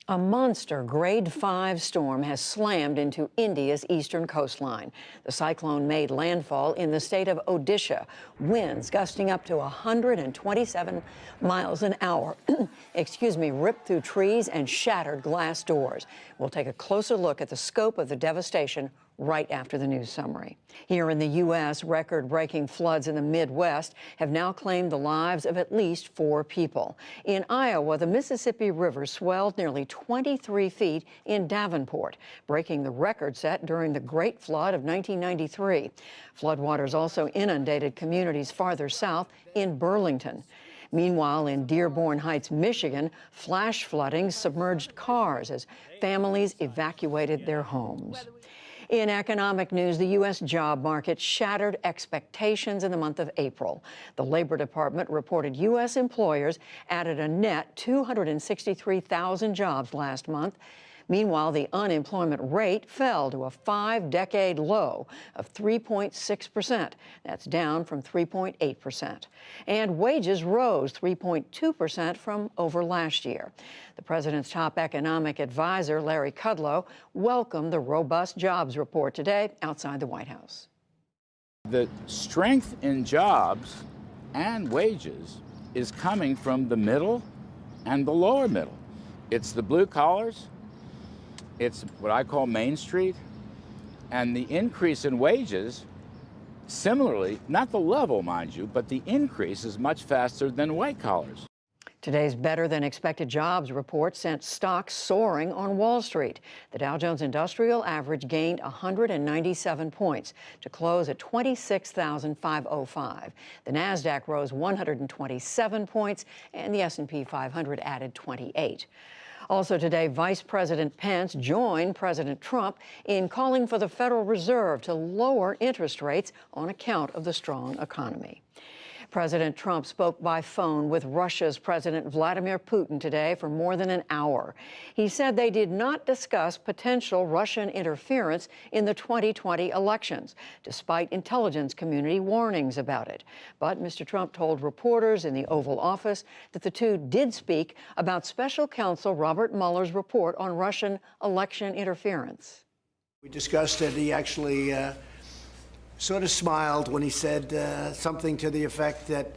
A monster grade 5 storm has slammed into India's eastern coastline. The cyclone made landfall in the state of Odisha. Winds gusting up to 127 miles an hour, ripped through trees and shattered glass doors. We'll take a closer look at the scope of the devastation right after the news summary. Here in the U.S., record-breaking floods in the Midwest have now claimed the lives of at least 4 people. In Iowa, the Mississippi River swelled nearly 23 feet in Davenport, breaking the record set during the Great Flood of 1993. Floodwaters also inundated communities farther south in Burlington. Meanwhile, in Dearborn Heights, Michigan, flash flooding submerged cars as families evacuated their homes. In economic news, the U.S. job market shattered expectations in the month of April. The Labor Department reported U.S. employers added a net 263,000 jobs last month. Meanwhile, the unemployment rate fell to a 5-decade low of 3.6%. That's down from 3.8%. And wages rose 3.2% from over last year. The president's top economic advisor, Larry Kudlow, welcomed the robust jobs report today outside the White House. The strength in jobs and wages is coming from the middle and the lower middle. It's the blue collars. It's what I call Main Street, and the increase in wages, similarly, not the level, mind you, but the increase is much faster than white collars. Today's better-than-expected jobs report sent stocks soaring on Wall Street. The Dow Jones Industrial Average gained 197 points to close at 26,505. The Nasdaq rose 127 points, and the S&P 500 added 28. Also today, Vice President Pence joined President Trump in calling for the Federal Reserve to lower interest rates on account of the strong economy. President Trump spoke by phone with Russia's President Vladimir Putin today for more than an hour. He said they did not discuss potential Russian interference in the 2020 elections, despite intelligence community warnings about it. But Mr. Trump told reporters in the Oval Office that the two did speak about Special Counsel Robert Mueller's report on Russian election interference. We discussed it. He actually sort of smiled when he said something to the effect that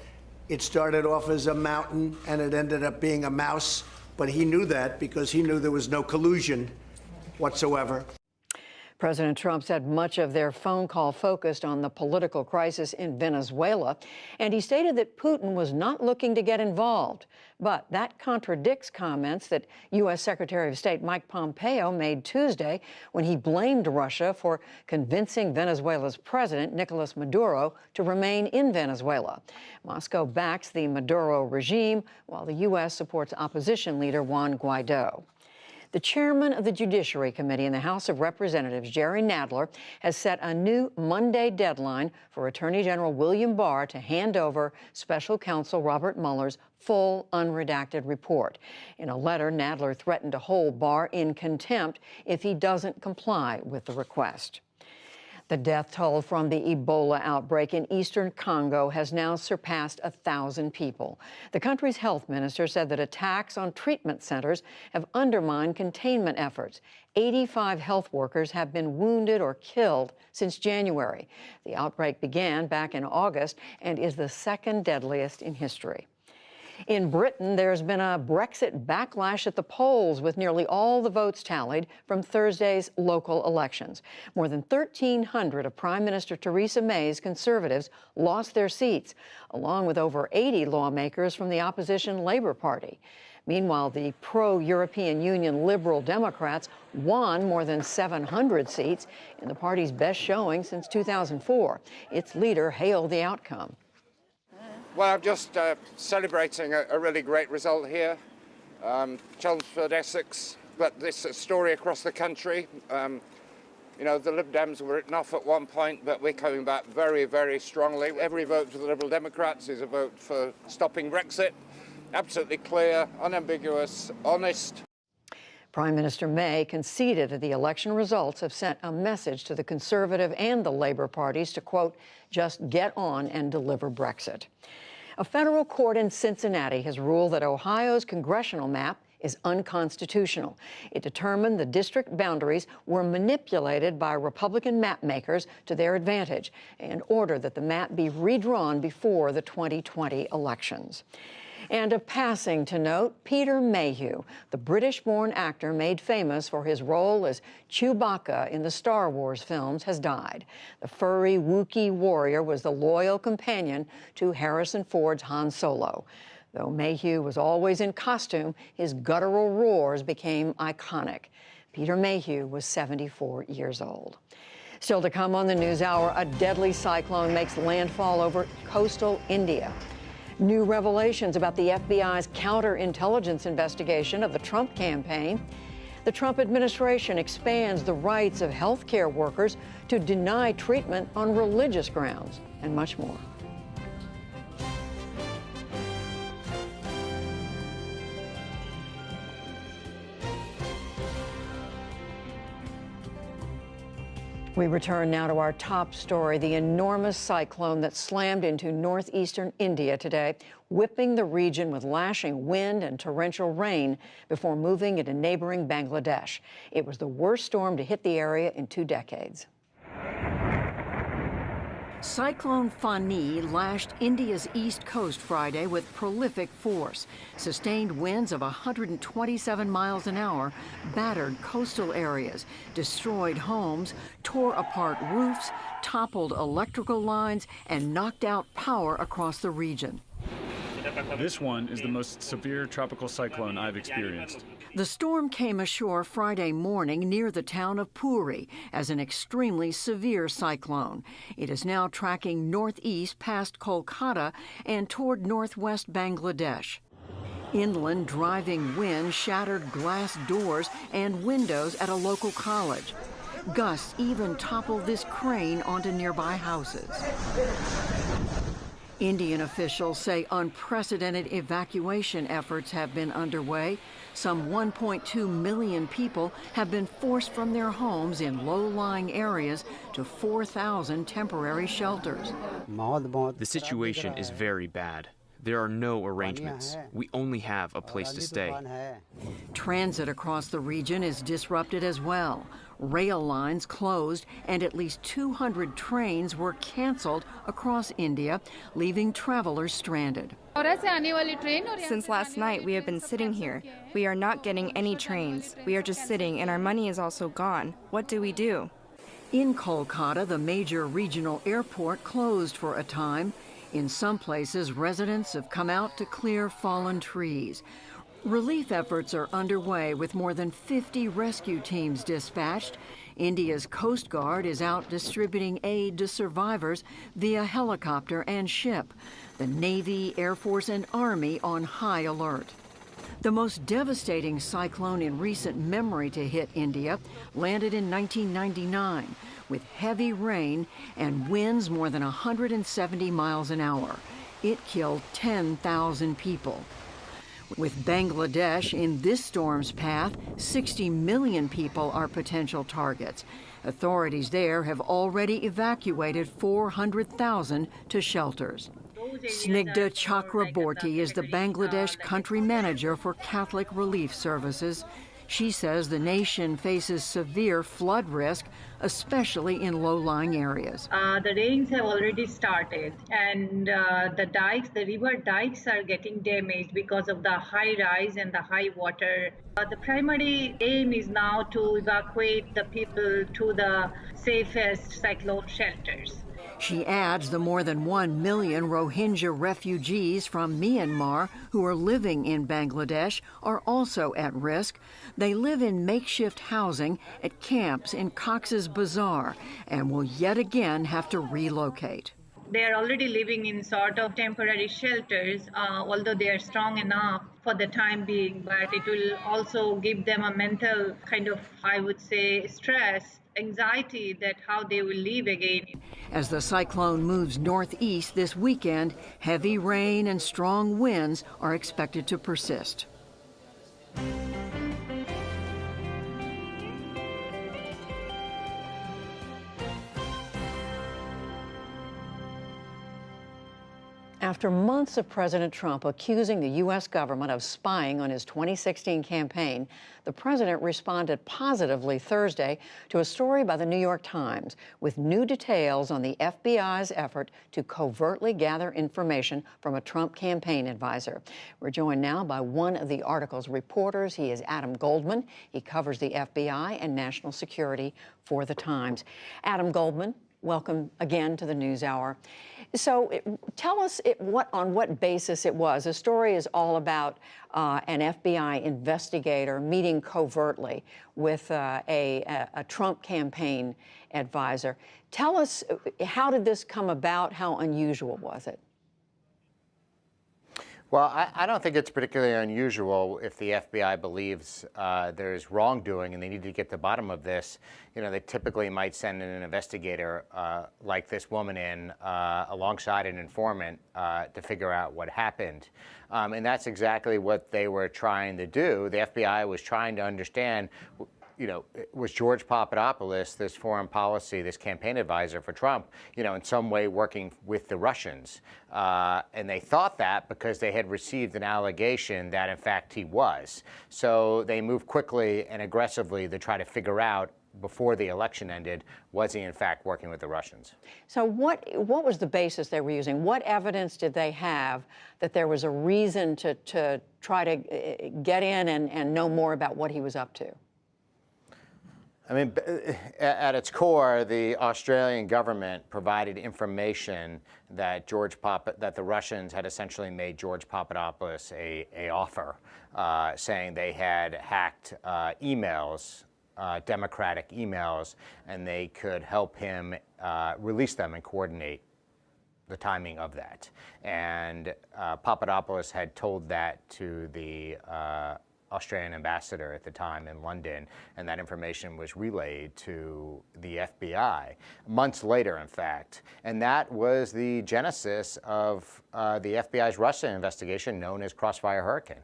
it started off as a mountain and it ended up being a mouse. But he knew that because he knew there was no collusion whatsoever. President Trump said much of their phone call focused on the political crisis in Venezuela, and he stated that Putin was not looking to get involved. But that contradicts comments that U.S. Secretary of State Mike Pompeo made Tuesday when he blamed Russia for convincing Venezuela's president, Nicolas Maduro, to remain in Venezuela. Moscow backs the Maduro regime, while the U.S. supports opposition leader Juan Guaido. The chairman of the Judiciary Committee in the House of Representatives, Jerry Nadler, has set a new Monday deadline for Attorney General William Barr to hand over Special Counsel Robert Mueller's full unredacted report. In a letter, Nadler threatened to hold Barr in contempt if he doesn't comply with the request. The death toll from the Ebola outbreak in eastern Congo has now surpassed 1,000 people. The country's health minister said that attacks on treatment centers have undermined containment efforts. 85 health workers have been wounded or killed since January. The outbreak began back in August and is the second deadliest in history. In Britain, there's been a Brexit backlash at the polls, with nearly all the votes tallied from Thursday's local elections. More than 1,300 of Prime Minister Theresa May's Conservatives lost their seats, along with over 80 lawmakers from the opposition Labour Party. Meanwhile, the pro-European Union Liberal Democrats won more than 700 seats in the party's best showing since 2004. Its leader hailed the outcome. Well, I'm just celebrating a really great result here. Chelmsford, Essex, but this story across the country. You know, the Lib Dems were written off at one point, but we're coming back very, very strongly. Every vote for the Liberal Democrats is a vote for stopping Brexit. Absolutely clear, unambiguous, honest. Prime Minister May conceded that the election results have sent a message to the Conservative and the Labour parties to, quote, just get on and deliver Brexit. A federal court in Cincinnati has ruled that Ohio's congressional map is unconstitutional. It determined the district boundaries were manipulated by Republican map makers to their advantage and ordered that the map be redrawn before the 2020 elections. And a passing to note, Peter Mayhew, the British-born actor made famous for his role as Chewbacca in the Star Wars films, has died. The furry Wookiee warrior was the loyal companion to Harrison Ford's Han Solo. Though Mayhew was always in costume, his guttural roars became iconic. Peter Mayhew was 74 years old. Still to come on the NewsHour, a deadly cyclone makes landfall over coastal India. New revelations about the FBI's counterintelligence investigation of the Trump campaign. The Trump administration expands the rights of health care workers to deny treatment on religious grounds, and much more. We return now to our top story, the enormous cyclone that slammed into northeastern India today, whipping the region with lashing wind and torrential rain before moving into neighboring Bangladesh. It was the worst storm to hit the area in 2 decades. Cyclone Fani lashed India's east coast Friday with prolific force. Sustained winds of 127 miles an hour battered coastal areas, destroyed homes, tore apart roofs, toppled electrical lines, and knocked out power across the region. This one is the most severe tropical cyclone I've experienced. The storm came ashore Friday morning near the town of Puri as an extremely severe cyclone. It is now tracking northeast past Kolkata and toward northwest Bangladesh. Inland driving wind shattered glass doors and windows at a local college. Gusts even toppled this crane onto nearby houses. Indian officials say unprecedented evacuation efforts have been underway. Some 1.2 million people have been forced from their homes in low-lying areas to 4,000 temporary shelters. The situation is very bad. There are no arrangements. We only have a place to stay. Transit across the region is disrupted as well. Rail lines closed and at least 200 trains were canceled across India, leaving travelers stranded. Since last night, we have been sitting here. We are not getting any trains. We are just sitting, and our money is also gone. What do we do? In Kolkata, the major regional airport closed for a time. In some places, residents have come out to clear fallen trees. Relief efforts are underway with more than 50 rescue teams dispatched. India's Coast Guard is out distributing aid to survivors via helicopter and ship. The Navy, Air Force, and Army on high alert. The most devastating cyclone in recent memory to hit India landed in 1999 with heavy rain and winds more than 170 miles an hour. It killed 10,000 people. With Bangladesh in this storm's path, 60 million people are potential targets. Authorities there have already evacuated 400,000 to shelters. Snigdha Chakraborty is the Bangladesh country manager for Catholic Relief Services. She says the nation faces severe flood risk, especially in low-lying areas. The rains have already started, and the river dikes are getting damaged because of the high rise and the high water. The primary aim is now to evacuate the people to the safest cyclone shelters. She adds the more than 1 million Rohingya refugees from Myanmar who are living in Bangladesh are also at risk. They live in makeshift housing at camps in Cox's Bazar and will yet again have to relocate. They are already living in sort of temporary shelters, although they are strong enough for the time being, but it will also give them a mental kind of, I would say, stress, anxiety that how they will live again. As the cyclone moves northeast this weekend, heavy rain and strong winds are expected to persist. After months of President Trump accusing the U.S. government of spying on his 2016 campaign, the president responded positively Thursday to a story by the New York Times with new details on the FBI's effort to covertly gather information from a Trump campaign advisor. We're joined now by one of the article's reporters. He is Adam Goldman. He covers the FBI and national security for the Times. Adam Goldman, welcome again to the NewsHour. So tell us on what basis it was. The story is all about an FBI investigator meeting covertly with a Trump campaign advisor. Tell us, how did this come about? How unusual was it? Well, I don't think it's particularly unusual if the FBI believes there's wrongdoing and they need to get to the bottom of this. You know, they typically might send in an investigator like this woman in alongside an informant to figure out what happened. And that's exactly what they were trying to do. The FBI was trying to understand, you know, was George Papadopoulos, this foreign policy, this campaign advisor for Trump, you know, in some way working with the Russians. And they thought that because they had received an allegation that, in fact, he was. So they moved quickly and aggressively to try to figure out, before the election ended, was he, in fact, working with the Russians? So what was the basis they were using? What evidence did they have that there was a reason to try to get in and know more about what he was up to? I mean, at its core, the Australian government provided information that that the Russians had essentially made George Papadopoulos a offer, saying they had hacked emails, Democratic emails, and they could help him release them and coordinate the timing of that. And Papadopoulos had told that to the Australian ambassador at the time in London, and that information was relayed to the FBI months later, in fact. And that was the genesis of the FBI's Russia investigation, known as Crossfire Hurricane.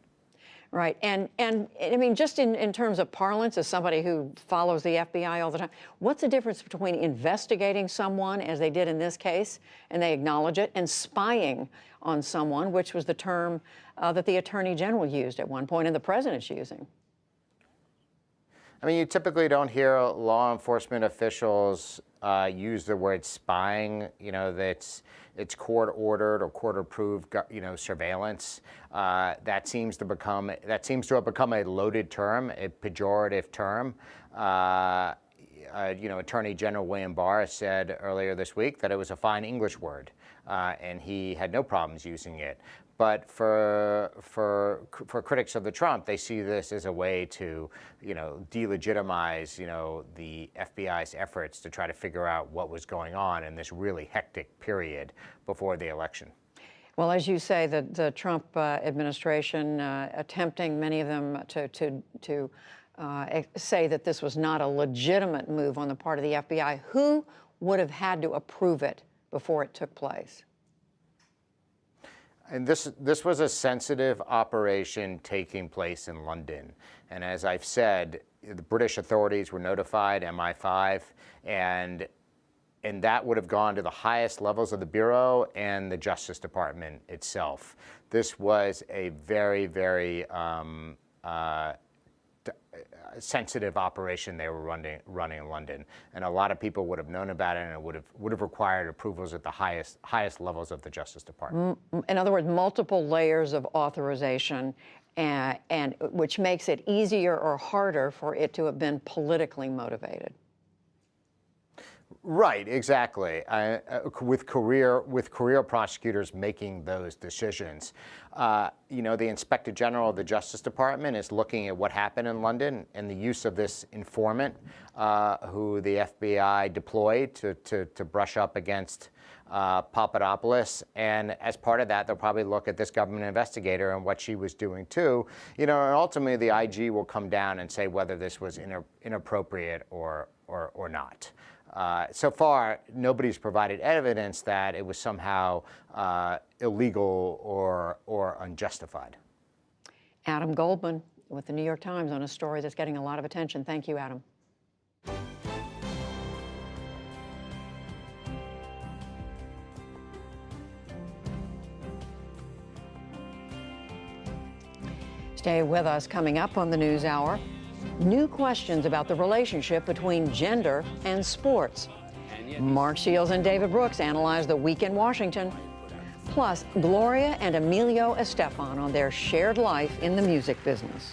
Right. And I mean, just in terms of parlance, as somebody who follows the FBI all the time, what's the difference between investigating someone, as they did in this case, and they acknowledge it, and spying on someone, which was the term that the Attorney General used at one point and the President's using? I mean, you typically don't hear law enforcement officials use the word spying. You know, it's court-ordered or court-approved, you know, surveillance. That seems to have become a loaded term, a pejorative term. You know, Attorney General William Barr said earlier this week that it was a fine English word, and he had no problems using it. But for critics of the Trump, they see this as a way to, you know, delegitimize, you know, the FBI's efforts to try to figure out what was going on in this really hectic period before the election. Well, as you say, the Trump administration attempting, many of them, to say that this was not a legitimate move on the part of the FBI. Who would have had to approve it before it took place? And this was a sensitive operation taking place in London. And as I've said, the British authorities were notified, MI5, and that would have gone to the highest levels of the Bureau and the Justice Department itself. This was a very, very sensitive operation they were running in London, and a lot of people would have known about it, and it would have required approvals at the highest levels of the Justice Department. In other words, multiple layers of authorization, and which makes it easier or harder for it to have been politically motivated. Right, exactly. With career prosecutors making those decisions. You know, the Inspector General of the Justice Department is looking at what happened in London and the use of this informant who the FBI deployed to brush up against Papadopoulos. And as part of that, they'll probably look at this government investigator and what she was doing too. You know, and ultimately the IG will come down and say whether this was inappropriate or not. So far, nobody's provided evidence that it was somehow illegal or unjustified. Adam Goldman with the New York Times on a story that's getting a lot of attention. Thank you, Adam. Stay with us. Coming up on the NewsHour, new questions about the relationship between gender and sports. Mark Shields and David Brooks analyze the week in Washington. Plus, Gloria and Emilio Estefan on their shared life in the music business.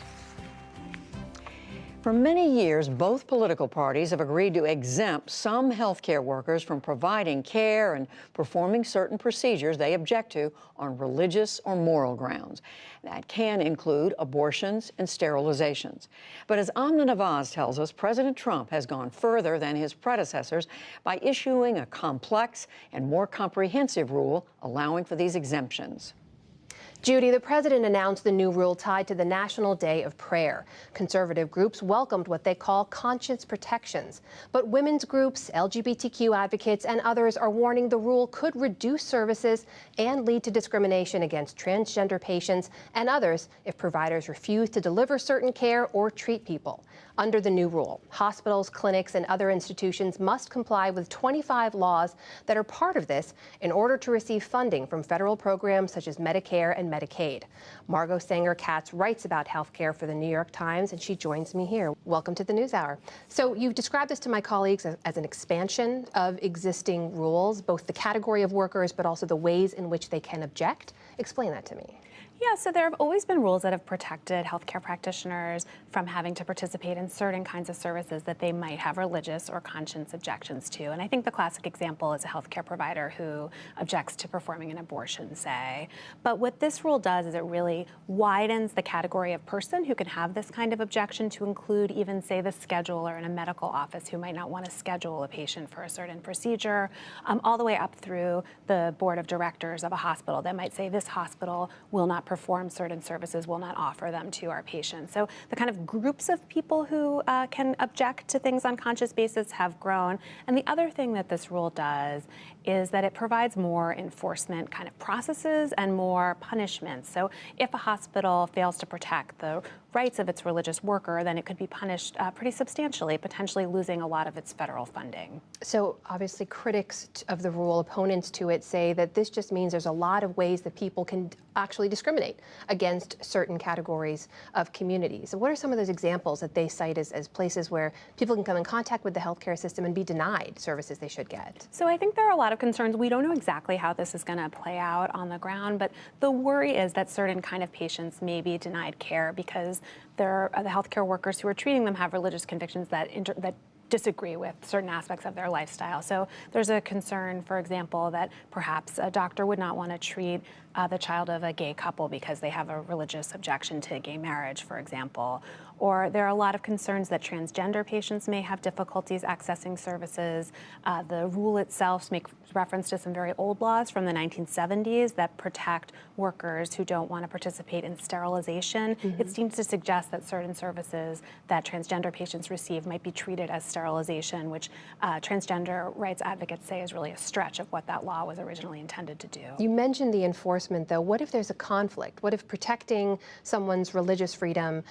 For many years, both political parties have agreed to exempt some healthcare workers from providing care and performing certain procedures they object to on religious or moral grounds. That can include abortions and sterilizations. But as Amna Nawaz tells us, President Trump has gone further than his predecessors by issuing a complex and more comprehensive rule allowing for these exemptions. Judy, the president announced the new rule tied to the National Day of Prayer. Conservative groups welcomed what they call conscience protections. But women's groups, LGBTQ advocates, and others are warning the rule could reduce services and lead to discrimination against transgender patients and others if providers refuse to deliver certain care or treat people. Under the new rule, hospitals, clinics, and other institutions must comply with 25 laws that are part of this in order to receive funding from federal programs such as Medicare and Medicaid. Margot Sanger-Katz writes about health care for the New York Times, and she joins me here. Welcome to the NewsHour. So you've described this to my colleagues as an expansion of existing rules, both the category of workers, but also the ways in which they can object. Explain that to me. Yeah, so there have always been rules that have protected healthcare practitioners from having to participate in certain kinds of services that they might have religious or conscience objections to. And I think the classic example is a healthcare provider who objects to performing an abortion, say. But what this rule does is it really widens the category of person who can have this kind of objection to include even, say, the scheduler in a medical office who might not want to schedule a patient for a certain procedure, all the way up through the board of directors of a hospital that might say this hospital will not perform certain services, will not offer them to our patients. So the kind of groups of people who can object to things on conscious basis have grown. And the other thing that this rule does is that it provides more enforcement kind of processes and more punishments. So if a hospital fails to protect the rights of its religious worker, then it could be punished pretty substantially, potentially losing a lot of its federal funding. So obviously critics of the rule, opponents to it, say that this just means there's a lot of ways that people can actually discriminate against certain categories of communities. So what are some of those examples that they cite as places where people can come in contact with the healthcare system and be denied services they should get? So I think there are a lot of concerns. We don't know exactly how this is going to play out on the ground, but the worry is that certain kind of patients may be denied care because the healthcare workers who are treating them have religious convictions that disagree with certain aspects of their lifestyle. So there's a concern, for example, that perhaps a doctor would not want to treat the child of a gay couple because they have a religious objection to gay marriage, for example. Or there are a lot of concerns that transgender patients may have difficulties accessing services. The rule itself makes reference to some very old laws from the 1970s that protect workers who don't want to participate in sterilization. Mm-hmm. It seems to suggest that certain services that transgender patients receive might be treated as sterilization, which transgender rights advocates say is really a stretch of what that law was originally intended to do. You mentioned the enforcement, though. What if there's a conflict? What if protecting someone's religious freedom,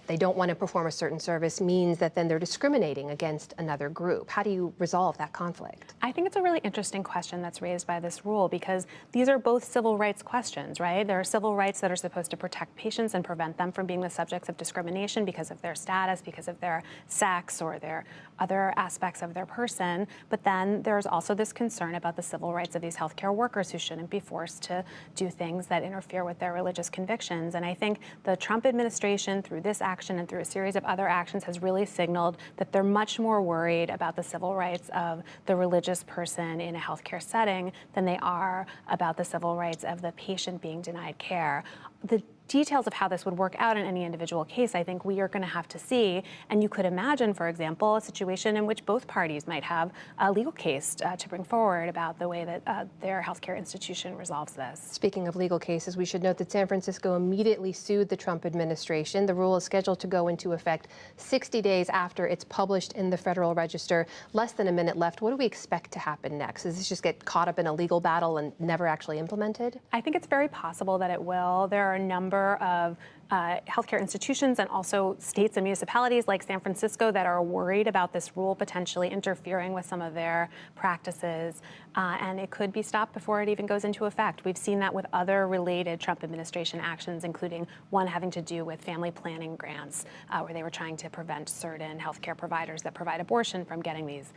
they don't want to perform a certain service, means that then they're discriminating against another group? How do you resolve that conflict? I think it's a really interesting question that's raised by this rule because these are both civil rights questions, right? There are civil rights that are supposed to protect patients and prevent them from being the subjects of discrimination because of their status, because of their sex or their other aspects of their person. But then there's also this concern about the civil rights of these healthcare workers who shouldn't be forced to do things that interfere with their religious convictions. And I think the Trump administration, through this action and through a series of other actions, has really signaled that they're much more worried about the civil rights of the religious person in a healthcare setting than they are about the civil rights of the patient being denied care. The details of how this would work out in any individual case, I think we are going to have to see. And you could imagine, for example, a situation in which both parties might have a legal case to bring forward about the way that their healthcare institution resolves this. Speaking of legal cases, we should note that San Francisco immediately sued the Trump administration. The rule is scheduled to go into effect 60 days after it's published in the Federal Register. Less than a minute left. What do we expect to happen next? Does this just get caught up in a legal battle and never actually implemented? I think it's very possible that it will. There are a number of healthcare institutions and also states and municipalities like San Francisco that are worried about this rule potentially interfering with some of their practices, and it could be stopped before it even goes into effect. We've seen that with other related Trump administration actions, including one having to do with family planning grants, where they were trying to prevent certain healthcare providers that provide abortion from getting these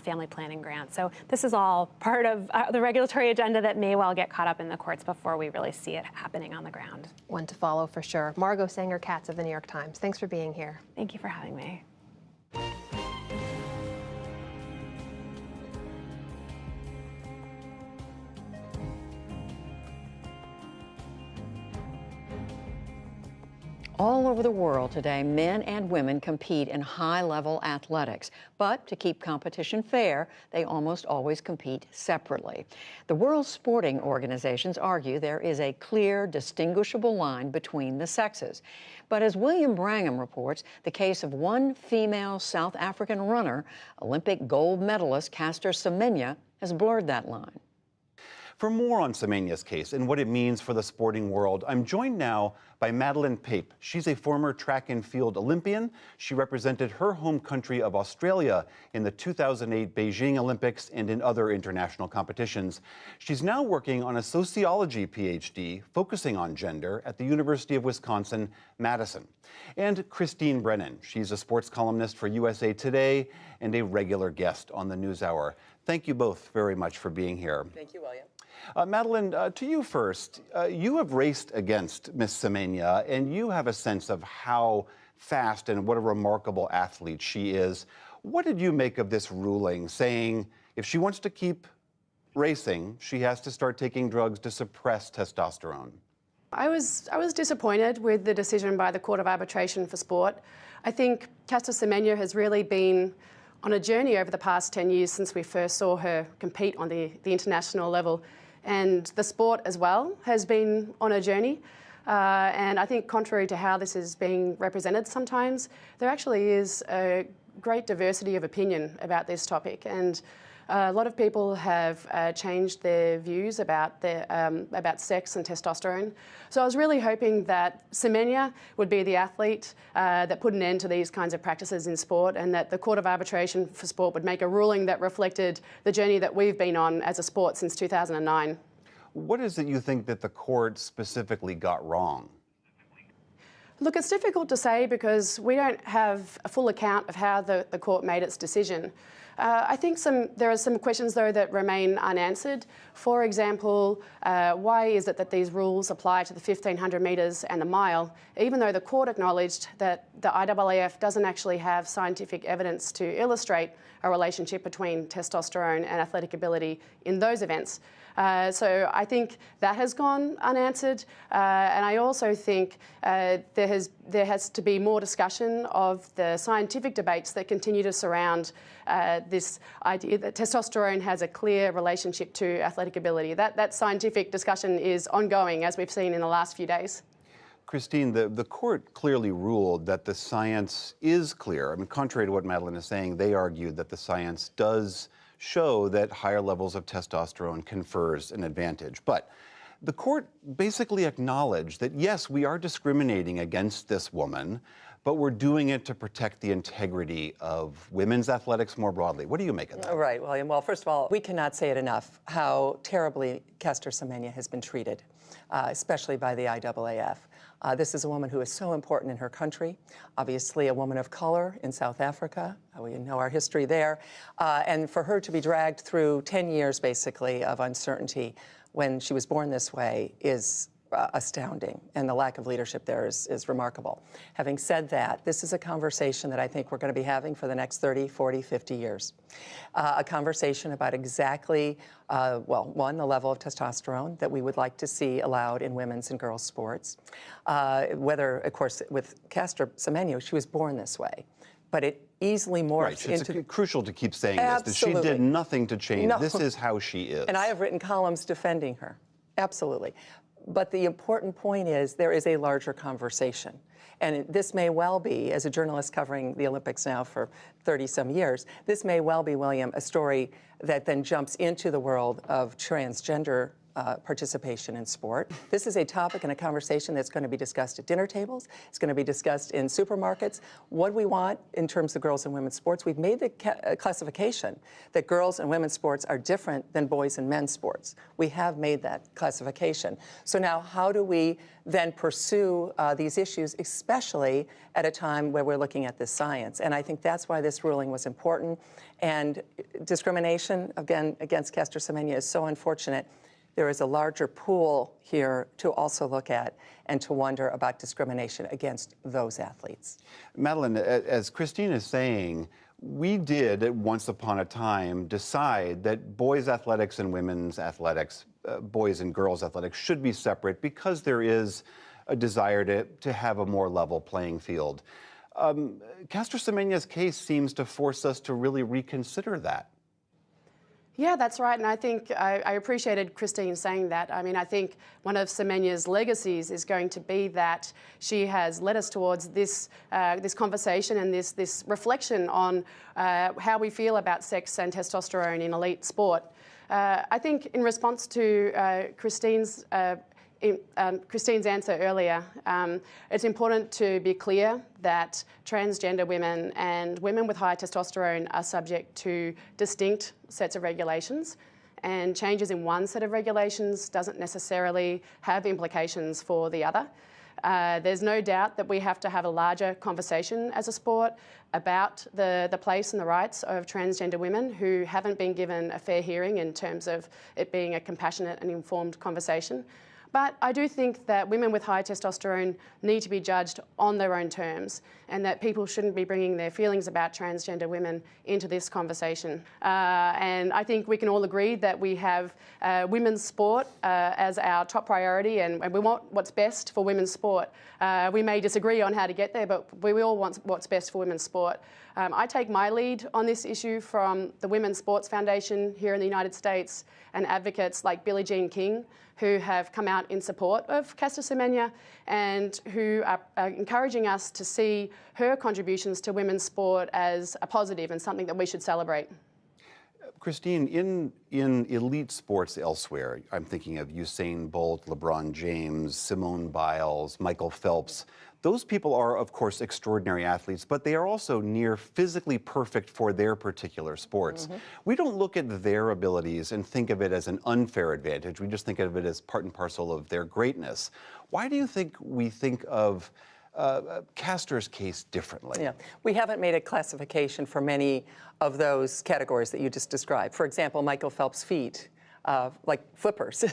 family planning grants. So this is all part of the regulatory agenda that may well get caught up in the courts before we really see it happening on the ground. One to follow for sure. Margot Sanger-Katz of the New York Times, thanks for being here. Thank you for having me. All over the world today, men and women compete in high-level athletics. But to keep competition fair, they almost always compete separately. The world's sporting organizations argue there is a clear, distinguishable line between the sexes. But as William Brangham reports, the case of one female South African runner, Olympic gold medalist Caster Semenya, has blurred that line. For more on Semenya's case and what it means for the sporting world, I'm joined now by Madeleine Pape. She's a former track and field Olympian. She represented her home country of Australia in the 2008 Beijing Olympics and in other international competitions. She's now working on a sociology PhD focusing on gender at the University of Wisconsin-Madison. And Christine Brennan. She's a sports columnist for USA Today and a regular guest on the NewsHour. Thank you both very much for being here. Thank you, William. Madeleine, to you first. You have raced against Miss Semenya, and you have a sense of how fast and what a remarkable athlete she is. What did you make of this ruling saying if she wants to keep racing, she has to start taking drugs to suppress testosterone? I was disappointed with the decision by the Court of Arbitration for Sport. I think Caster Semenya has really been on a journey over the past 10 years since we first saw her compete on the international level. And the sport as well has been on a journey. And I think contrary to how this is being represented sometimes, there actually is a great diversity of opinion about this topic. And a lot of people have changed their views about sex and testosterone. So I was really hoping that Semenya would be the athlete that put an end to these kinds of practices in sport, and that the Court of Arbitration for Sport would make a ruling that reflected the journey that we've been on as a sport since 2009. What is it you think that the court specifically got wrong? Look, it's difficult to say because we don't have a full account of how the court made its decision. I think there are some questions, though, that remain unanswered. For example, why is it that these rules apply to the 1,500 metres and the mile, even though the court acknowledged that the IAAF doesn't actually have scientific evidence to illustrate a relationship between testosterone and athletic ability in those events? So I think that has gone unanswered, and I also think there has to be more discussion of the scientific debates that continue to surround this idea that testosterone has a clear relationship to athletic ability. That scientific discussion is ongoing, as we've seen in the last few days. Christine, the court clearly ruled that the science is clear. I mean, contrary to what Madeleine is saying, they argued that the science does show that higher levels of testosterone confers an advantage. But the court basically acknowledged that, yes, we are discriminating against this woman, but we're doing it to protect the integrity of women's athletics more broadly. What do you make of that? Right, William. Well, first of all, we cannot say it enough how terribly Caster Semenya has been treated, especially by the IAAF. This is a woman who is so important in her country, obviously a woman of color in South Africa. We know our history there. And for her to be dragged through 10 years, basically, of uncertainty when she was born this way is astounding, and the lack of leadership there is remarkable. Having said that, this is a conversation that I think we're going to be having for the next 30, 40, 50 years. A conversation about exactly, well, one, the level of testosterone that we would like to see allowed in women's and girls' sports. Whether, of course, with Caster Semenya, she was born this way, but it easily morphed into... It's crucial to keep saying Absolutely. this, that she did nothing to change. No. This is how she is. And I have written columns defending her. Absolutely. But the important point is there is a larger conversation. And this may well be, as a journalist covering the Olympics now for 30-some years, this may well be, William, a story that then jumps into the world of transgender participation in sport. This is a topic and a conversation that's going to be discussed at dinner tables. It's going to be discussed in supermarkets. What we want in terms of girls and women's sports, we've made the classification that girls and women's sports are different than boys and men's sports. We have made that classification. So now how do we then pursue these issues, especially at a time where we're looking at this science? And I think that's why this ruling was important. And discrimination, again, against Caster Semenya is so unfortunate. There is a larger pool here to also look at and to wonder about discrimination against those athletes. Madeline, as Christine is saying, we did, once upon a time, decide that boys' athletics and women's athletics, boys and girls' athletics, should be separate because there is a desire to have a more level playing field. Caster Semenya's case seems to force us to really reconsider that. Yeah, that's right, and I think I appreciated Christine saying that. I mean, I think one of Semenya's legacies is going to be that she has led us towards this this conversation and this reflection on how we feel about sex and testosterone in elite sport. I think in response to Christine's answer earlier, it's important to be clear that transgender women and women with high testosterone are subject to distinct sets of regulations, and changes in one set of regulations doesn't necessarily have implications for the other. There's no doubt that we have to have a larger conversation as a sport about the place and the rights of transgender women who haven't been given a fair hearing in terms of it being a compassionate and informed conversation. But I do think that women with high testosterone need to be judged on their own terms, and that people shouldn't be bringing their feelings about transgender women into this conversation. And I think we can all agree that we have women's sport as our top priority, and we want what's best for women's sport. We may disagree on how to get there, but we all want what's best for women's sport. I take my lead on this issue from the Women's Sports Foundation here in the United States and advocates like Billie Jean King, who have come out in support of Caster Semenya and who are encouraging us to see her contributions to women's sport as a positive and something that we should celebrate. Christine, in elite sports elsewhere, I'm thinking of Usain Bolt, LeBron James, Simone Biles, Michael Phelps. Those people are, of course, extraordinary athletes, but they are also near physically perfect for their particular sports. Mm-hmm. We don't look at their abilities and think of it as an unfair advantage. We just think of it as part and parcel of their greatness. Why do you think we think of Caster's case differently? Yeah, we haven't made a classification for many of those categories that you just described. For example, Michael Phelps' feet, like flippers,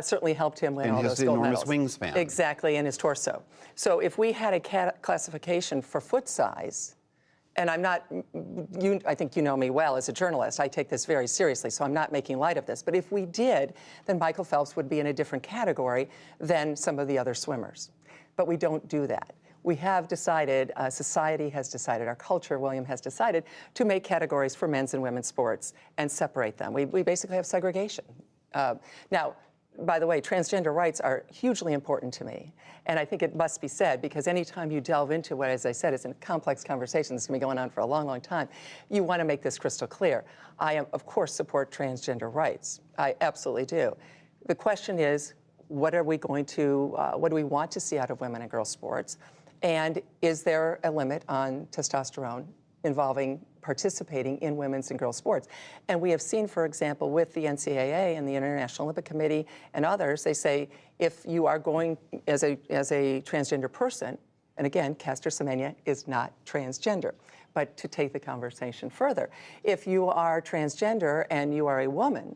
certainly helped him win all those gold medals. And his enormous wingspan. Exactly, and his torso. So if we had a classification for foot size, and I'm not, I think you know me well as a journalist, I take this very seriously, so I'm not making light of this, but if we did, then Michael Phelps would be in a different category than some of the other swimmers. But we don't do that. We have decided, society has decided, our culture, William, has decided to make categories for men's and women's sports and separate them. We basically have segregation. Now, by the way, transgender rights are hugely important to me. And I think it must be said, because anytime you delve into what, as I said, is a complex conversation that's going to be going on for a long, long time, you want to make this crystal clear. I, of course, support transgender rights. I absolutely do. The question is, what are we going to, what do we want to see out of women and girls sports? And is there a limit on testosterone involving participating in women's and girls sports? And we have seen, for example, with the NCAA and the International Olympic Committee and others, they say if you are going as a transgender person, and again, Caster Semenya is not transgender, but to take the conversation further, if you are transgender and you are a woman,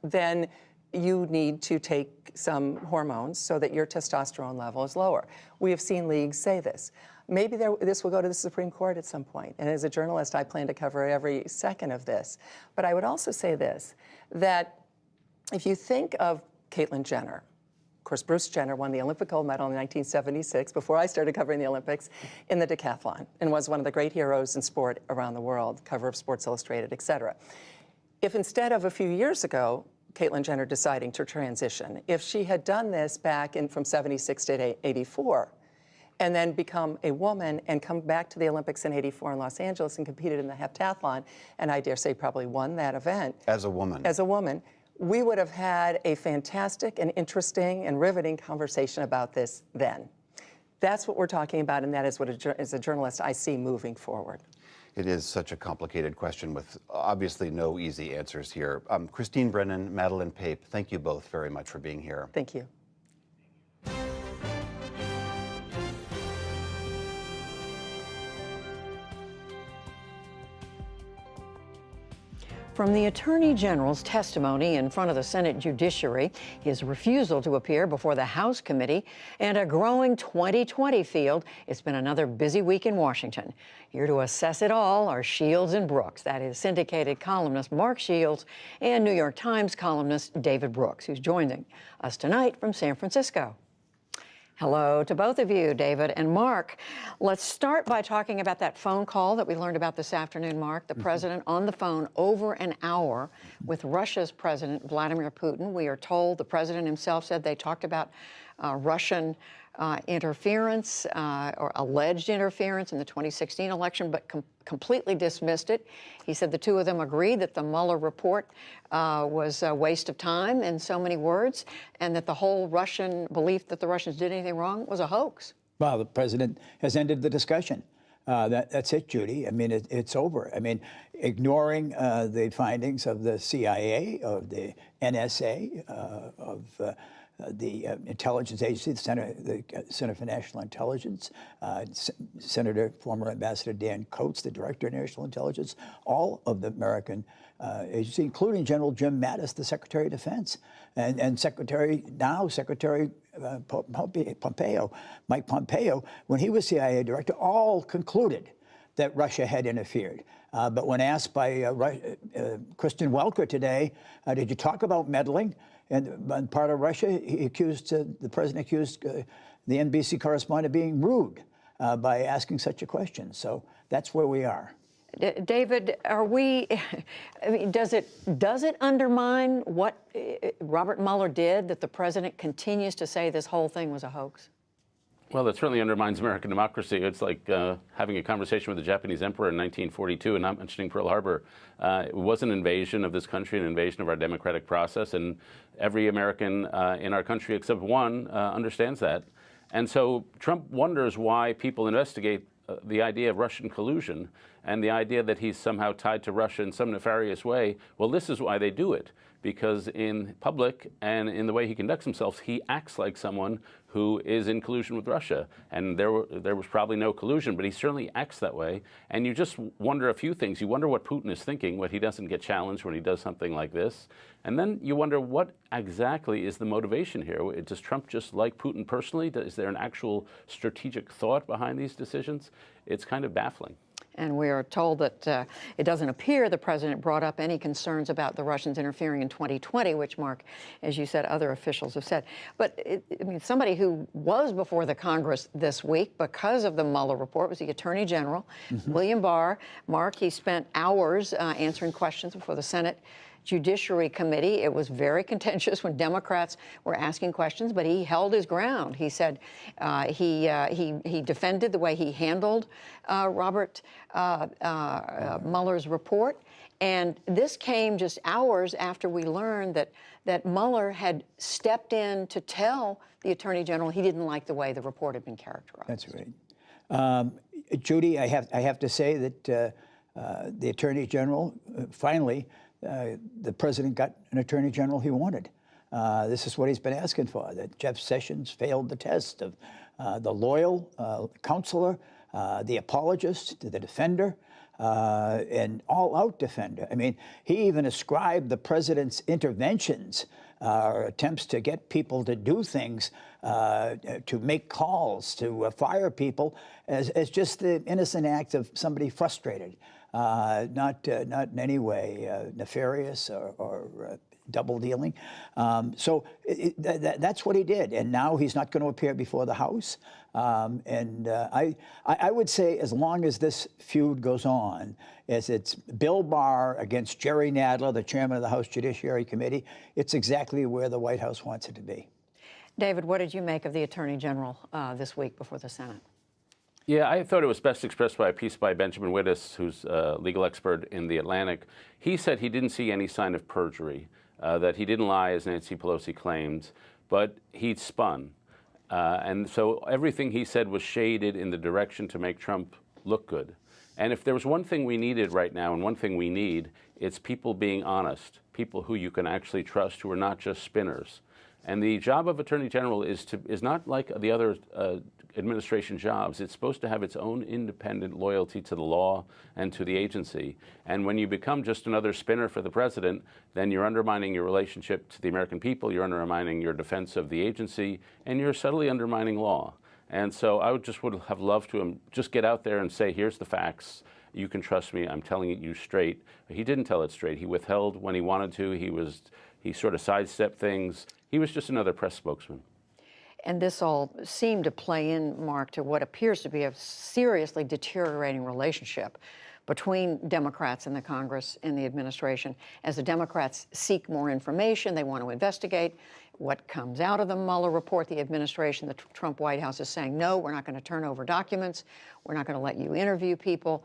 then you need to take some hormones so that your testosterone level is lower. We have seen leagues say this. Maybe this will go to the Supreme Court at some point, and as a journalist, I plan to cover every second of this. But I would also say this, that if you think of Caitlyn Jenner, of course, Bruce Jenner won the Olympic gold medal in 1976, before I started covering the Olympics, in the decathlon, and was one of the great heroes in sport around the world, cover of Sports Illustrated, et cetera. If instead of a few years ago, Caitlyn Jenner deciding to transition, if she had done this back in from 76 to 84, and then become a woman and come back to the Olympics in 84 in Los Angeles and competed in the heptathlon, and I dare say probably won that event. As a woman. As a woman. we would have had a fantastic and interesting and riveting conversation about this then. That's what we're talking about, and that is what, as a journalist, I see moving forward. It is such a complicated question with obviously no easy answers here. Christine Brennan, Madeline Pape, thank you both very much for being here. Thank you. From the Attorney General's testimony in front of the Senate Judiciary, his refusal to appear before the House committee, and a growing 2020 field, it's been another busy week in Washington. Here to assess it all are Shields and Brooks. That is syndicated columnist Mark Shields and New York Times columnist David Brooks, who's joining us tonight from San Francisco. Hello to both of you, David and Mark. Let's start by talking about that phone call that we learned about this afternoon, Mark. The president on the phone over an hour with Russia's President Vladimir Putin. We are told the president himself said they talked about Russian interference or alleged interference in the 2016 election, but completely dismissed it. He said the two of them agreed that the Mueller report was a waste of time, in so many words, and that the whole Russian belief that the Russians did anything wrong was a hoax. Well, the president has ended the discussion. That's it, Judy. I mean, it's over. I mean, ignoring the findings of the CIA, of the NSA, of the intelligence agency, the Center for National Intelligence, former Ambassador Dan Coates, the Director of National Intelligence, all of the American agency, including General Jim Mattis, the Secretary of Defense, and Secretary Pompeo, Mike Pompeo, when he was CIA Director, all concluded that Russia had interfered. But when asked by Kristen Welker today, did you talk about meddling? And part of Russia, the president accused the NBC correspondent of being rude by asking such a question. So that's where we are. David, I mean, does it undermine what Robert Mueller did, that the president continues to say this whole thing was a hoax? Well, it certainly undermines American democracy. It's like having a conversation with the Japanese emperor in 1942 and not mentioning Pearl Harbor. It was an invasion of this country, an invasion of our democratic process, and every American in our country except one understands that. And so Trump wonders why people investigate the idea of Russian collusion and the idea that he's somehow tied to Russia in some nefarious way. Well, this is why they do it, because in public and in the way he conducts himself, he acts like someone who is in collusion with Russia. And there was probably no collusion, but he certainly acts that way. And you just wonder a few things. You wonder what Putin is thinking when he doesn't get challenged, when he does something like this. And then you wonder what exactly is the motivation here. Does Trump just like Putin personally? Is there an actual strategic thought behind these decisions? It's kind of baffling. And we are told that it doesn't appear the president brought up any concerns about the Russians interfering in 2020, which, Mark, as you said, other officials have said. But, I mean, somebody who was before the Congress this week because of the Mueller report was the Attorney General, William Barr. Mark, he spent hours answering questions before the Senate Judiciary Committee. It was very contentious when Democrats were asking questions, but he held his ground. He said he defended the way he handled Robert Mueller's report. And this came just hours after we learned that Mueller had stepped in to tell the Attorney General he didn't like the way the report had been characterized. That's right. Judy, I have to say that the Attorney General finally, the president got an Attorney General he wanted. This is what he's been asking for, that Jeff Sessions failed the test of the loyal counselor, the apologist, the defender, and all-out defender. I mean, he even ascribed the president's interventions or attempts to get people to do things, to make calls, to fire people, as just the innocent act of somebody frustrated. Not in any way nefarious or double dealing. So that's what he did. And now he's not going to appear before the House. I would say as long as this feud goes on, as it's Bill Barr against Jerry Nadler, the chairman of the House Judiciary Committee, it's exactly where the White House wants it to be. David, what did you make of the Attorney General this week before the Senate? Yeah, I thought it was best expressed by a piece by Benjamin Wittes, who's a legal expert in The Atlantic. He said he didn't see any sign of perjury. that he didn't lie, as Nancy Pelosi claimed, but he'd spun. And so everything he said was shaded in the direction to make Trump look good. And if there was one thing we needed right now, and one thing we need, it's people being honest, people who you can actually trust, who are not just spinners. And the job of Attorney General is not like the other administration jobs. It's supposed to have its own independent loyalty to the law and to the agency. And when you become just another spinner for the president, then you're undermining your relationship to the American people, you're undermining your defense of the agency, and you're subtly undermining law. And so I would have loved to just get out there and say, here's the facts. You can trust me. I'm telling it you straight. He didn't tell it straight. He withheld when he wanted to. He sort of sidestepped things. He was just another press spokesman. And this all seemed to play in, Mark, to what appears to be a seriously deteriorating relationship between Democrats in the Congress and the administration. As the Democrats seek more information, they want to investigate what comes out of the Mueller report. The administration, the Trump White House is saying, no, we're not going to turn over documents. We're not going to let you interview people.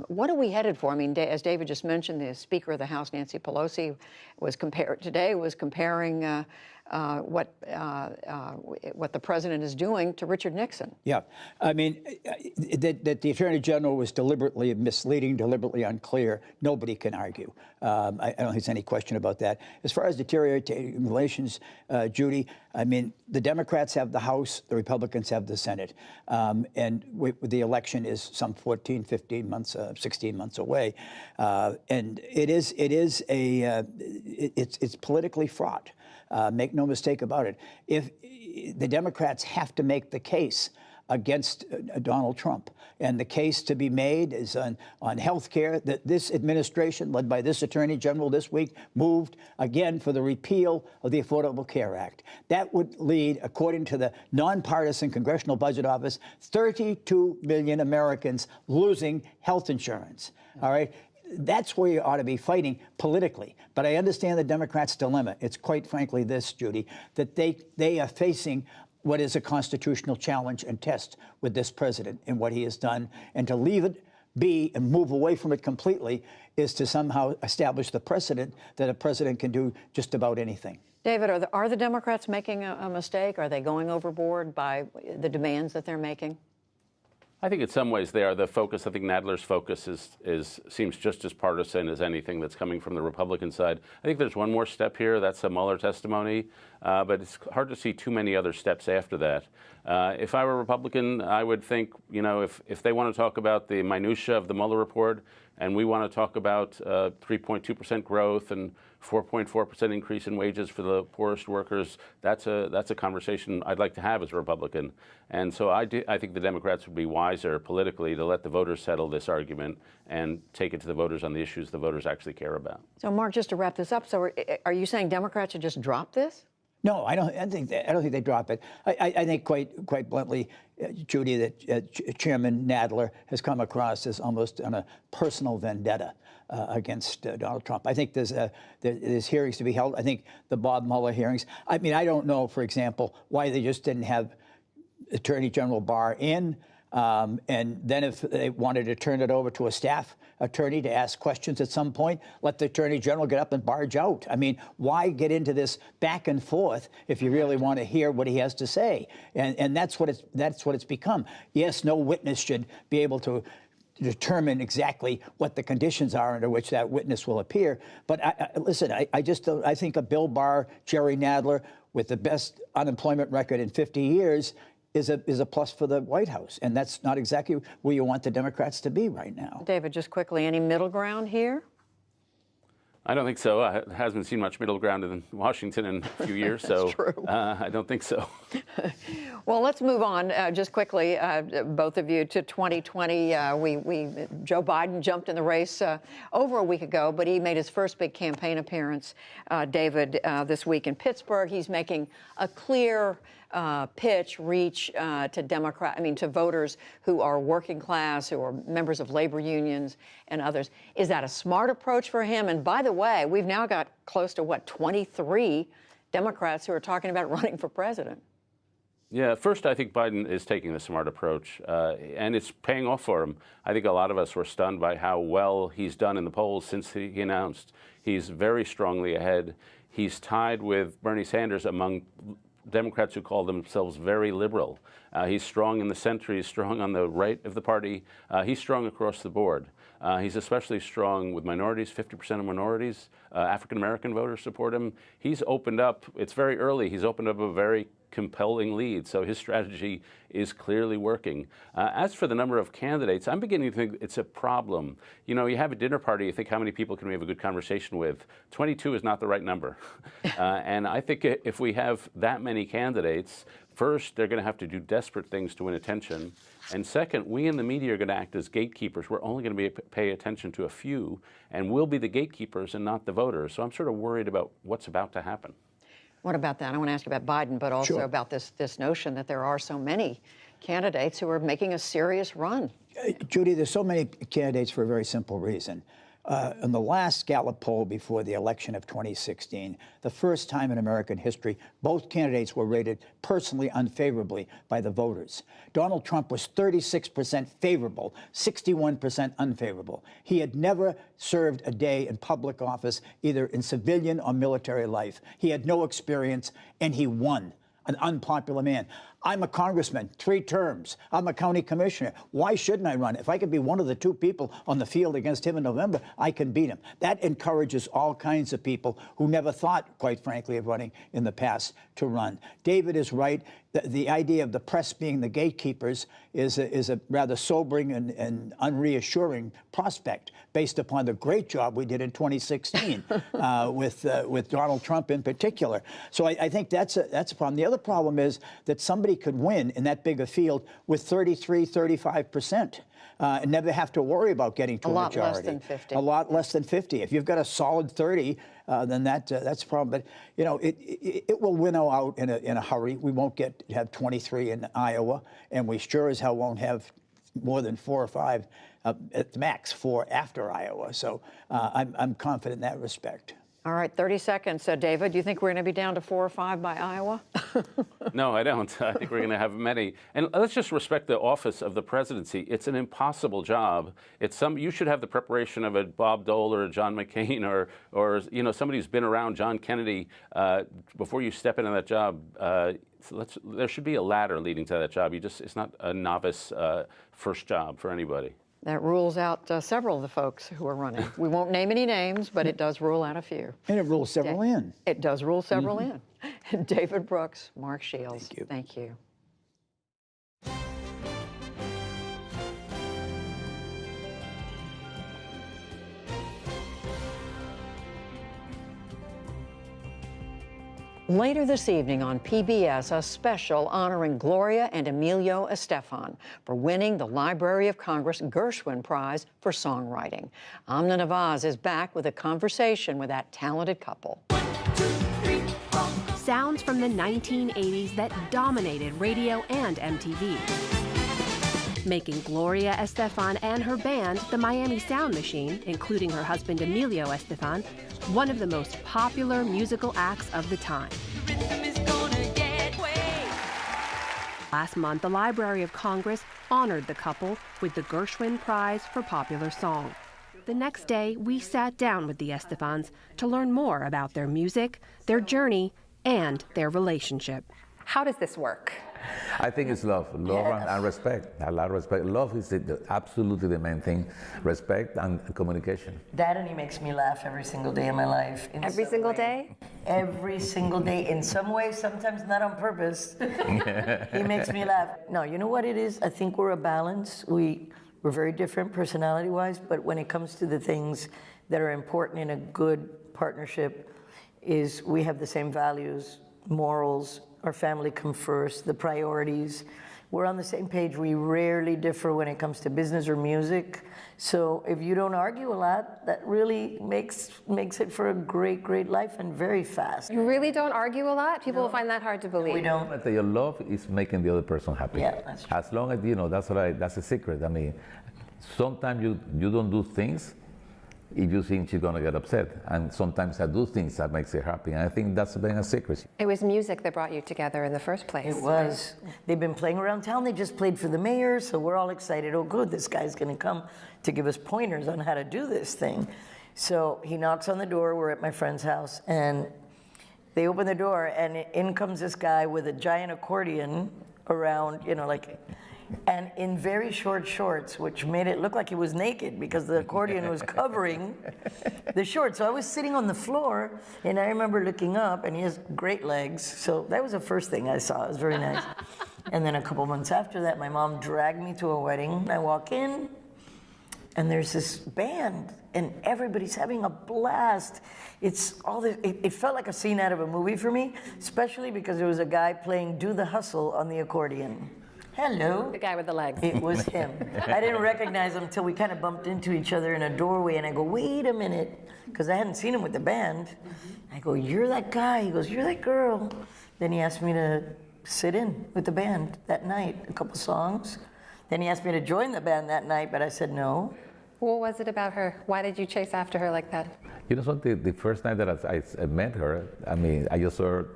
What are we headed for? I mean, as David just mentioned, the Speaker of the House, Nancy Pelosi, was comparing what the president is doing to Richard Nixon. Yeah, I mean, that the Attorney General was deliberately misleading, deliberately unclear, nobody can argue. I don't think there's any question about that. As far as deteriorating relations, Judy, I mean, the Democrats have the House, the Republicans have the Senate, and the election is some 14, 15 months, 16 months away, and it's politically fraught. Make no mistake about it. If the Democrats have to make the case against Donald Trump, and the case to be made is on health care, that this administration, led by this Attorney General this week, moved again for the repeal of the Affordable Care Act. That would lead, according to the nonpartisan Congressional Budget Office, 32 million Americans losing health insurance. All right? That's where you ought to be fighting politically. But I understand the Democrats' dilemma. It's quite frankly this, Judy, that they are facing what is a constitutional challenge and test with this president and what he has done. And to leave it be and move away from it completely is to somehow establish the precedent that a president can do just about anything. David, are the Democrats making a mistake? Are they going overboard by the demands that they're making? I think in some ways they are. The focus, I think Nadler's focus seems just as partisan as anything that's coming from the Republican side. I think there's one more step here. That's a Mueller testimony, but it's hard to see too many other steps after that. If I were a Republican, I would think, you know, if they want to talk about the minutia of the Mueller report, and we want to talk about 3.2% growth and 4.4% increase in wages for the poorest workers, that's a conversation I'd like to have as a Republican. And so I think the Democrats would be wiser politically to let the voters settle this argument and take it to the voters on the issues the voters actually care about. So, Mark, just to wrap this up, so are you saying Democrats should just drop this? No, I don't think they drop it. I think quite bluntly, Judy, that Chairman Nadler has come across as almost on a personal vendetta against Donald Trump. I think there's hearings to be held. I think the Bob Mueller hearings. I mean, I don't know, for example, why they just didn't have Attorney General Barr in, and then if they wanted to turn it over to a staff attorney to ask questions at some point, let the Attorney General get up and barge out. I mean, why get into this back and forth if you really want to hear what he has to say? And that's what it's become. Yes, no witness should be able to determine exactly what the conditions are under which that witness will appear. But listen, I think a Bill Barr, Jerry Nadler, with the best unemployment record in 50 years, is a plus for the White House. And that's not exactly where you want the Democrats to be right now. David, just quickly, any middle ground here? I don't think so. I haven't seen much middle ground in Washington in a few years, so I don't think so. Well, let's move on just quickly, both of you, to 2020. Joe Biden jumped in the race over a week ago, but he made his first big campaign appearance, David, this week in Pittsburgh. He's making a clear reach to voters who are working class, who are members of labor unions and others. Is that a smart approach for him? And by the way, we've now got close to, 23 Democrats who are talking about running for president. Yeah, first, I think Biden is taking the smart approach, and it's paying off for him. I think a lot of us were stunned by how well he's done in the polls since he announced. He's very strongly ahead. He's tied with Bernie Sanders among Democrats who call themselves very liberal. He's strong in the center. He's strong on the right of the party. He's strong across the board. He's especially strong with minorities. 50% of minorities, African-American voters support him. He's opened up, it's very early, he's opened up a very compelling lead. So his strategy is clearly working. As for the number of candidates, I'm beginning to think it's a problem. You know, you have a dinner party, you think how many people can we have a good conversation with? 22 is not the right number. And I think if we have that many candidates, first, they're going to have to do desperate things to win attention. And second, we in the media are going to act as gatekeepers. We're only going to pay attention to a few, and we'll be the gatekeepers and not the voters. So I'm sort of worried about what's about to happen. What about that? I want to ask you about Biden, but also about this notion that there are so many candidates who are making a serious run. Judy, there's so many candidates for a very simple reason. In the last Gallup poll before the election of 2016, the first time in American history, both candidates were rated personally unfavorably by the voters. Donald Trump was 36% favorable, 61% unfavorable. He had never served a day in public office, either in civilian or military life. He had no experience, and he won. An unpopular man. I'm a congressman, 3 terms. I'm a county commissioner. Why shouldn't I run? If I could be one of the 2 people on the field against him in November, I can beat him. That encourages all kinds of people who never thought, quite frankly, of running in the past to run. David is right. The idea of the press being the gatekeepers is a rather sobering and unreassuring prospect based upon the great job we did in 2016 with Donald Trump in particular. So I think that's a problem. The other problem is that somebody could win in that big a field with 33, 35%. And never have to worry about getting to a majority. A lot less than 50. A lot less than 50. If you've got a solid 30, then that's a problem. But you know, it will winnow out in a hurry. We won't have 23 in Iowa, and we sure as hell won't have more than 4 or 5 at the max 4 after Iowa. So I'm confident in that respect. All right, 30 seconds. David, do you think we're going to be down to 4 or 5 by Iowa? No, I don't. I think we're going to have many. And let's just respect the office of the presidency. It's an impossible job. You should have the preparation of a Bob Dole or a John McCain or you know, somebody who's been around John Kennedy before you step into that job. There should be a ladder leading to that job. It's not a novice first job for anybody. That rules out several of the folks who are running. We won't name any names, but it does rule out a few. And it rules several in. It does rule several in. David Brooks, Mark Shields. Thank you. Thank you. Later this evening on PBS, a special honoring Gloria and Emilio Estefan for winning the Library of Congress Gershwin Prize for Songwriting. Amna Nawaz is back with a conversation with that talented couple. Sounds from the 1980s that dominated radio and MTV, making Gloria Estefan and her band, the Miami Sound Machine, including her husband Emilio Estefan, one of the most popular musical acts of the time. Last month, the Library of Congress honored the couple with the Gershwin Prize for Popular Song. The next day, we sat down with the Estefans to learn more about their music, their journey, and their relationship. How does this work? I think it's love and respect, a lot of respect. Love is absolutely the main thing, respect and communication. Daddy makes me laugh every single day of my life. Every single day? Every single day, in some way, sometimes not on purpose. He makes me laugh. No, you know what it is? I think we're a balance. We're very different personality-wise, but when it comes to the things that are important in a good partnership, is we have the same values, morals. Our family come first, the priorities. We're on the same page. We rarely differ when it comes to business or music. So if you don't argue a lot, that really makes it for a great, great life and very fast. You really don't argue a lot? People will find that hard to believe. We don't. Your love is making the other person happy. Yeah, that's true. As long as, you know, that's a secret. I mean, sometimes you don't do things if you think she's going to get upset. And sometimes I do things that makes her happy. And I think that's been a secret. It was music that brought you together in the first place. It was. They've been playing around town. They just played for the mayor, so we're all excited. Oh, good, this guy's going to come to give us pointers on how to do this thing. So he knocks on the door. We're at my friend's house, and They open the door, and in comes this guy with a giant accordion around, you know, like, and in very short shorts, which made it look like he was naked because the accordion was covering the shorts. So I was sitting on the floor, and I remember looking up, and he has great legs. So that was the first thing I saw. It was very nice. And then a couple months after that, my mom dragged me to a wedding. I walk in, and there's this band, and everybody's having a blast. It's all this, it felt like a scene out of a movie for me, especially because there was a guy playing Do the Hustle on the accordion. Hello. The guy with the legs. It was him. I didn't recognize him until we kind of bumped into each other in a doorway, and I go, wait a minute, because I hadn't seen him with the band. I go, you're that guy. He goes, you're that girl. Then he asked me to sit in with the band that night, a couple songs. Then he asked me to join the band that night, but I said no. What was it about her? Why did you chase after her like that? You know something, the first night that I met her, I mean, I just saw her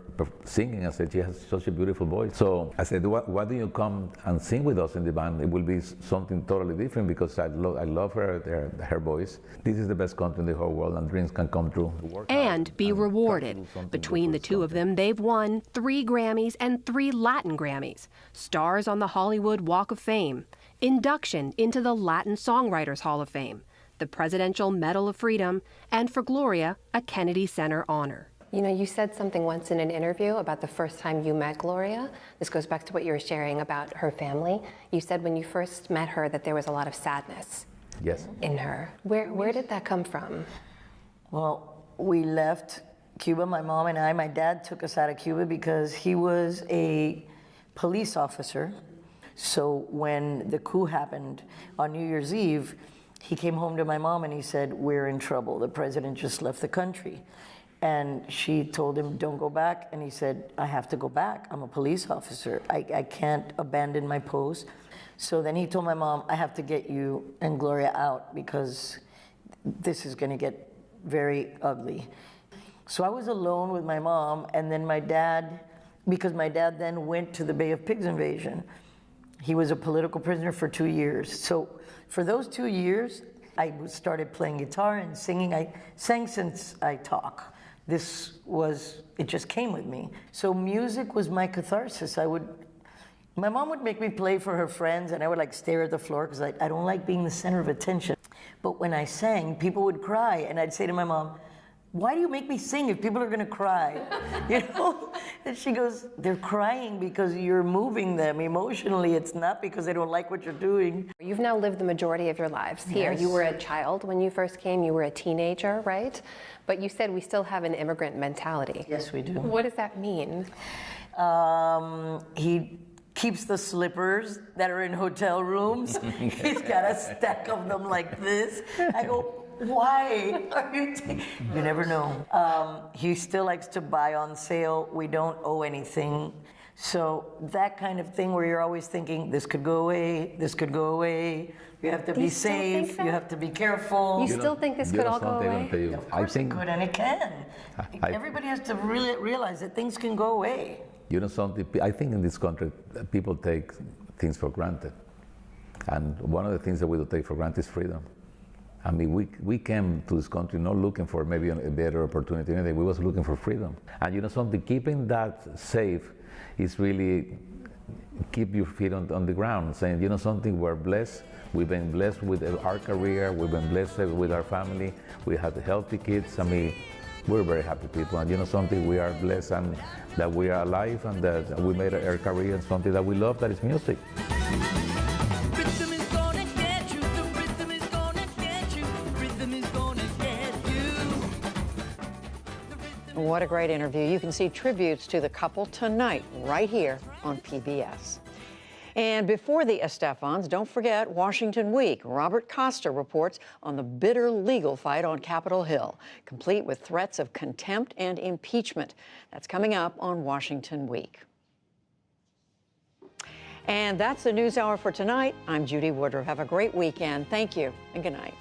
singing. I said, she has such a beautiful voice. So I said, why don't you come and sing with us in the band? It will be something totally different because I love her voice. This is the best country in the whole world, and dreams can come true. And be rewarded. Between the two of them, they've won 3 Grammys and 3 Latin Grammys, stars on the Hollywood Walk of Fame, induction into the Latin Songwriters Hall of Fame, the Presidential Medal of Freedom, and for Gloria, a Kennedy Center honor. You know, you said something once in an interview about the first time you met Gloria. This goes back to what you were sharing about her family. You said when you first met her that there was a lot of sadness. Yes. In her. Where did that come from? Well, we left Cuba, my mom and I. My dad took us out of Cuba because he was a police officer. So when the coup happened on New Year's Eve, he came home to my mom and he said, we're in trouble. The president just left the country. And she told him, don't go back. And he said, I have to go back. I'm a police officer. I can't abandon my post. So then he told my mom, I have to get you and Gloria out because this is going to get very ugly. So I was alone with my mom, and then my dad, because my dad then went to the Bay of Pigs invasion. He was a political prisoner for 2 years. So for those 2 years, I started playing guitar and singing. I sang since I talk. It just came with me. So music was my catharsis. My mom would make me play for her friends, and I would like stare at the floor because I don't like being the center of attention. But when I sang, people would cry, and I'd say to my mom, why do you make me sing if people are gonna cry? You know? And she goes, they're crying because you're moving them emotionally. It's not because they don't like what you're doing. You've now lived the majority of your lives here. Yes. You were a child when you first came. You were a teenager, right? But you said we still have an immigrant mentality. Yes, we do. What does that mean? He keeps the slippers that are in hotel rooms. He's got a stack of them like this. I go, why are you you never know. He still likes to buy on sale. We don't owe anything. So that kind of thing where you're always thinking, this could go away, this could go away. You have to be safe, you have to be careful. You still think this could all go away? Of course it could, and it can. Everybody has to really realize that things can go away. You know something, I think in this country, people take things for granted. And one of the things that we do take for granted is freedom. I mean, we came to this country not looking for maybe a better opportunity, we was looking for freedom. And you know something, keeping that safe is really keep your feet on the ground, saying, you know something, we're blessed. We've been blessed with our career. We've been blessed with our family. We have healthy kids. I mean, we're very happy people. And you know something, we are blessed and that we are alive and that we made our career and something that we love, that is music. What a great interview. You can see tributes to the couple tonight right here on PBS. And before the Estefans, don't forget Washington Week. Robert Costa reports on the bitter legal fight on Capitol Hill, complete with threats of contempt and impeachment. That's coming up on Washington Week. And that's the NewsHour for tonight. I'm Judy Woodruff. Have a great weekend. Thank you and good night.